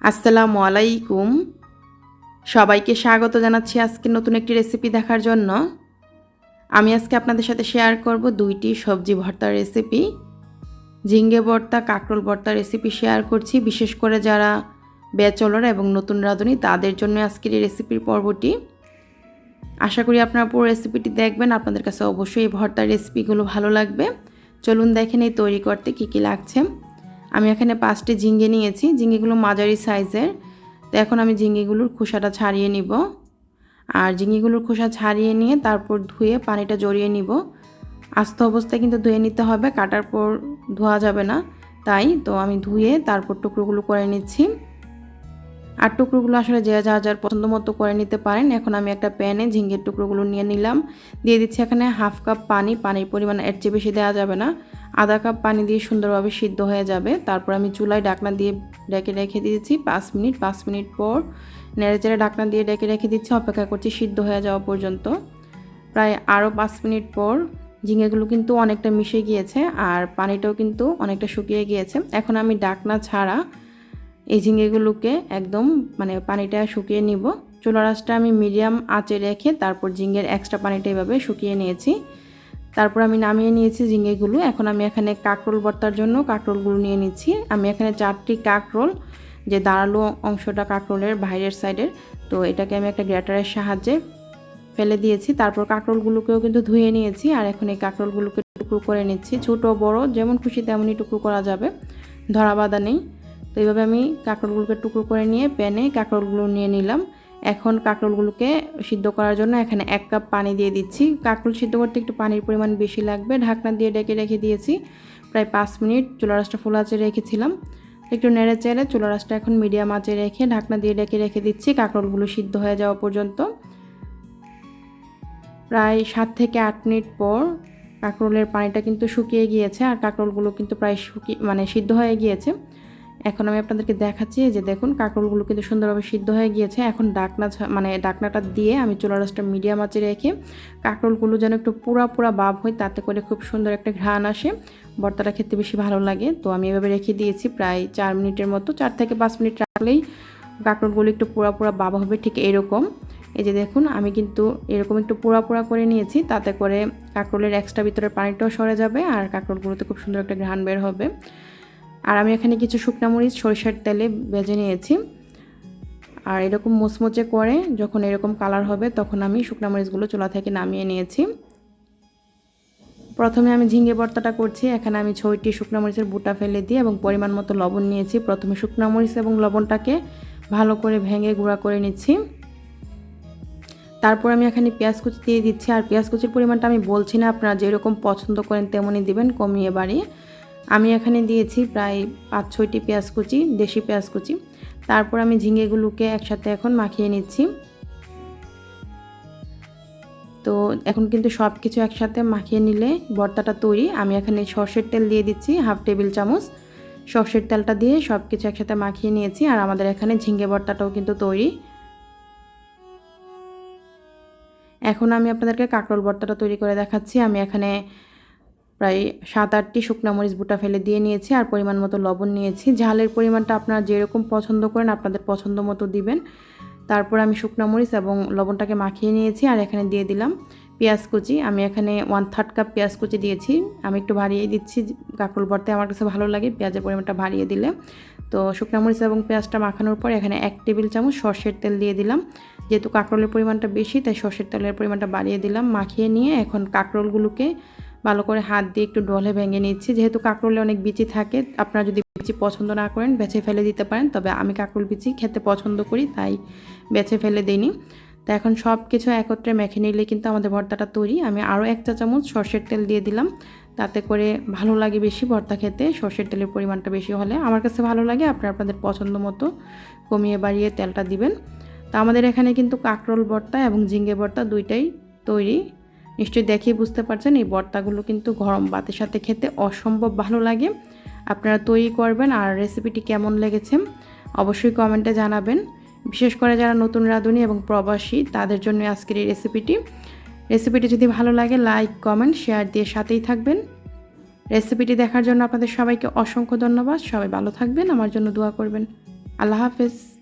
আসসালামু আলাইকুম। সবাইকে স্বাগত জানাচ্ছি আজকে নতুন একটি রেসিপি দেখার জন্য। আমি আজকে আপনাদের সাথে শেয়ার করব দুইটি সবজি ভর্তার রেসিপি। ঝিঙ্গে ভর্তা, কাকরোল ভর্তার রেসিপি শেয়ার করছি, বিশেষ করে যারা ব্যাচেলর এবং নতুন রাঁধুনি তাদের জন্য আজকের এই রেসিপির পর্বটি। আশা করি আপনারা পুরো রেসিপিটি দেখবেন, আপনাদের কাছে অবশ্যই এই ভর্তার রেসিপিগুলো ভালো লাগবে। চলুন দেখেন এই তৈরি করতে কী কী লাগছে। আমি এখানে 5টি ঝিঙ্গে নিয়েছি, ঝিঙ্গেগুলো মাঝারি সাইজের। তো এখন আমি ঝিঙ্গেগুলোর খোসাটা ছাড়িয়ে নিব, আর ঝিঙ্গেগুলোর খোসা ছাড়িয়ে নিয়ে তারপর ধুয়ে পানিটা জড়িয়ে নিব। আস্ত অবস্থায় কিন্তু ধুয়ে নিতে হবে, কাটার পর ধোয়া যাবে না। তাই তো আমি ধুয়ে তারপর টুকরোগুলো করে নিচ্ছি। আর টুকরোগুলো আসলে যে যার পছন্দ মতো করে নিতে পারেন। এখন আমি একটা প্যানে ঝিঙ্গের টুকরোগুলো নিয়ে নিলাম, দিয়ে দিচ্ছি এখানে হাফ কাপ পানি। পানির পরিমাণ এর চেয়ে বেশি দেওয়া যাবে না, আধা কাপ পানি দিয়ে সুন্দরভাবে সিদ্ধ হয়ে যাবে। তারপর আমি চুলায় ঢাকনা দিয়ে ডেকে রেখে দিয়েছি 5 মিনিট। 5 মিনিট পর নেড়েচেড়ে ঢাকনা দিয়ে ডেকে রেখে দিচ্ছি, অপেক্ষা করছি সিদ্ধ হয়ে যাওয়া পর্যন্ত। প্রায় আরও 5 মিনিট পর ঝিঙ্গেগুলো কিন্তু অনেকটা মিশে গিয়েছে, আর পানিটাও কিন্তু অনেকটা শুকিয়ে গিয়েছে। এখন আমি ঢাকনা ছাড়া এই ঝিঙ্গেগুলোকে একদম পানিটা শুকিয়ে নিব। চুলার আঁচটা আমি মিডিয়াম আঁচে রেখে তারপর ঝিঙ্গের এক্সট্রা পানিটা এভাবে শুকিয়ে নিয়েছি। তারপর আমি নামিয়ে নিয়েছি ঝিঙ্গেগুলো। এখন আমি এখানে কাকরোল ভর্তার জন্য কাকরোলগুলো নিয়ে নিচ্ছি। আমি এখানে 4টি কাকরোল, যে দাঁড়ালো অংশটা কাকরোলের বাইরের সাইডের, তো এটাকে আমি একটা গ্রেটারের সাহায্যে ফেলে দিয়েছি। তারপর কাকরোলগুলোকেও কিন্তু ধুয়ে নিয়েছি, আর এখন এই কাকরোলগুলোকে টুকরো করে নিচ্ছি। ছোটো বড় যেমন খুশি তেমনই টুকরো করা যাবে, ধরা বাঁধা নেই। তো এইভাবে আমি কাঁকরোলগুলোকে টুকরো করে নিয়ে প্যানে কাঁকরোলগুলো নিয়ে নিলাম। এখন কাঁকরোলগুলোকে সিদ্ধ করার জন্য এখানে 1 কাপ পানি দিয়ে দিচ্ছি। কাঁকরোল সিদ্ধ করতে একটু পানির পরিমাণ বেশি লাগবে। ঢাকনা দিয়ে ডেকে রেখে দিয়েছি প্রায় 5 মিনিট। চুলার আঁচটা ফুল আঁচে রেখেছিলাম, একটু নেড়ে চেড়ে চুলার আঁচটা এখন মিডিয়াম আঁচে রেখে ঢাকনা দিয়ে ডেকে রেখে দিচ্ছি কাঁকরোলগুলো সিদ্ধ হয়ে যাওয়া পর্যন্ত। প্রায় 7 থেকে 8 মিনিট পর কাঁকরোলের পানিটা কিন্তু শুকিয়ে গিয়েছে, আর কাঁকরোলগুলো কিন্তু প্রায় সিদ্ধ হয়ে গিয়েছে। এখন আমি আপনাদেরকে দেখাচ্ছি যে দেখুন কাঁকরোলগুলো কিন্তু সুন্দরভাবে সিদ্ধ হয়ে গিয়েছে। এখন ঢাকনাটা দিয়ে আমি চুলার আঁচটা মিডিয়াম আঁচে রেখে কাঁকরোলগুলো যেন একটু পুরা ভাব হয়, তাতে করে খুব সুন্দর একটা ঘ্রাণ আসে, ভর্তাটা খেতে বেশি ভালো লাগে। তো আমি এভাবে রেখে দিয়েছি প্রায় 4 মিনিটের মতো। 4 থেকে 5 মিনিট রাখলেই কাঁকরোলগুলো একটু পুরা ভাব হবে, ঠিক এরকম। এই যে দেখুন আমি কিন্তু এরকম একটু পুরা করে নিয়েছি, তাতে করে কাঁকরোলের এক্সট্রা ভিতরের পানিটাও সরে যাবে, আর কাঁকরোলগুলোতে খুব সুন্দর একটা ঘ্রাণ বের হবে। আর আমি এখানে কিছু শুকনো মরিচ সরিষার তেলে ভেজে নিয়েছি, আর এরকম মুচমুচে করে যখন এরকম কালার হবে তখন আমি শুকনো মরিচগুলো চুলা থেকে নামিয়ে নিয়েছি। প্রথমে আমি ঝিঙ্গে ভর্তাটা করছি। এখানে আমি 6টি শুকনো মরিচের বুটা ফেলে দিয়ে এবং পরিমাণ মতো লবণ নিয়েছি। প্রথমে শুকনো মরিচ এবং লবণটাকে ভালো করে ভেঙে গুঁড়া করে নিচ্ছি। তারপর আমি এখানে পেঁয়াজ কুচি দিয়ে দিচ্ছি, আর পেঁয়াজ কুচির পরিমাণটা আমি বলছি না, আপনারা যেরকম পছন্দ করেন তেমনই দিবেন, কমিয়ে বাড়িয়ে। আমি এখানে দিয়েছি প্রায় 5-6টি পেঁয়াজ কুচি, দেশি পেঁয়াজ কুচি। তারপর আমি ঝিঙ্গেগুলোকে একসাথে এখন মাখিয়ে নিচ্ছি। তো এখন কিন্তু সব কিছু একসাথে মাখিয়ে নিলে ভর্তাটা তৈরি। আমি এখানে সরষের তেল দিয়ে দিচ্ছি হাফ টেবিল চামচ। সরষের তেলটা দিয়ে সব কিছু একসাথে মাখিয়ে নিয়েছি, আর আমাদের এখানে ঝিঙ্গে ভর্তাটাও কিন্তু তৈরি। এখন আমি আপনাদেরকে কাঁকরোল ভর্তাটা তৈরি করে দেখাচ্ছি। আমি এখানে প্রায় 7-8টি শুকনো মরিচ বুটা ফেলে দিয়ে নিয়েছি, আর পরিমাণ মতো লবণ নিয়েছি। ঝালের পরিমাণটা আপনারা যেরকম পছন্দ করেন আপনাদের পছন্দ মতো দিবেন। তারপর আমি শুকনো মরিচ এবং লবণটাকে মাখিয়ে নিয়েছি, আর এখানে দিয়ে দিলাম পেঁয়াজ কুচি। আমি এখানে 1/3 কাপ পেঁয়াজ কুচি দিয়েছি। আমি একটু বাড়িয়ে দিচ্ছি, কাঁকরোল ভর্তায় আমার কাছে ভালো লাগে পেঁয়াজের পরিমাণটা বাড়িয়ে দিলে। তো শুকনো মরিচ এবং পেঁয়াজটা মাখানোর পর এখানে 1 টেবিল চামচ সরষের তেল দিয়ে দিলাম। যেহেতু কাঁকরোলের পরিমাণটা বেশি তাই সরষের তেলের পরিমাণটা বাড়িয়ে দিলাম। মাখিয়ে নিয়ে এখন কাঁকরোলগুলোকে ভালো করে হাত দিয়ে একটু ডলে ভেঙে নিচ্ছি। যেহেতু কাঁকরোলে অনেক বিচি থাকে, আপনারা যদি বিচি পছন্দ না করেন বেছে ফেলে দিতে পারেন, তবে আমি কাঁকরোল বিচি খেতে পছন্দ করি তাই বেছে ফেলে দিইনি। তো এখন সব কিছু একত্রে মেখে নিলে কিন্তু আমাদের ভর্তাটা তৈরি। আমি আরও 1 চা চামচ সরষের তেল দিয়ে দিলাম, তাতে করে ভালো লাগে বেশি ভর্তা খেতে। সরষের তেলের পরিমাণটা বেশি হলে আমার কাছে ভালো লাগে, আপনারা আপনাদের পছন্দ মতো কমিয়ে বাড়িয়ে তেলটা দিবেন। তো আমাদের এখানে কিন্তু কাঁকরোল ভর্তা এবং ঝিঙ্গে ভর্তা দুইটাই তৈরি। নিশ্চয়ই দেখেই বুঝতে পারছেন এই ভর্তাগুলো কিন্তু গরম ভাতের সাথে খেতে অসম্ভব ভালো লাগে। আপনারা তৈরি করবেন, আর রেসিপিটি কেমন লেগেছে অবশ্যই কমেন্টে জানাবেন। বিশেষ করে যারা নতুন রাঁধুনি এবং প্রবাসী তাদের জন্য আজকের এই রেসিপিটি যদি ভালো লাগে লাইক কমেন্ট শেয়ার দিয়ে সাথেই থাকবেন। রেসিপিটি দেখার জন্য আপনাদের সবাইকে অসংখ্য ধন্যবাদ। সবাই ভালো থাকবেন, আমার জন্য দোয়া করবেন। আল্লাহ হাফেজ।